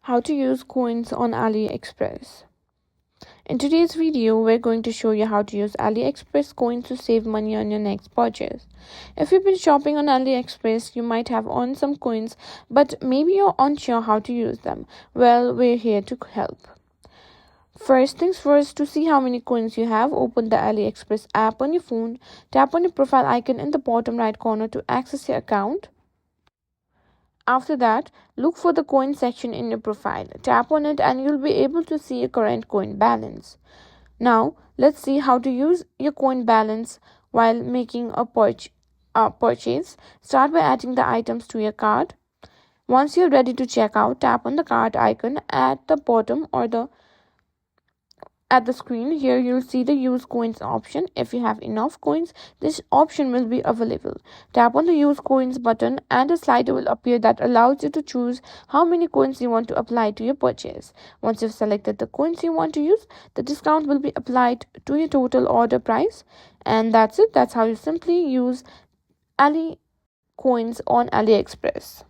How to use coins on AliExpress. In today's video, we're going to show you how to use AliExpress coins to save money on your next purchase. If you've been shopping on AliExpress, you might have earned some coins, but maybe you're unsure how to use them. Well, we're here to help. First things first, to see how many coins you have, open the AliExpress app on your phone. Tap on your profile icon in the bottom right corner to access your account. After that, look for the coin section in your profile. Tap on it and you'll be able to see your current coin balance. Now, let's see how to use your coin balance while making a purchase. Start by adding the items to your cart. Once you're ready to check out, tap on the cart icon at the bottom or at the screen. Here you'll see the use coins option. If you have enough coins, this option will be available. Tap on the use coins button and a slider will appear that allows you to choose how many coins you want to apply to your purchase. Once you've selected the coins you want to use, the discount will be applied to your total order price. And that's it. That's how you simply use Ali coins on AliExpress.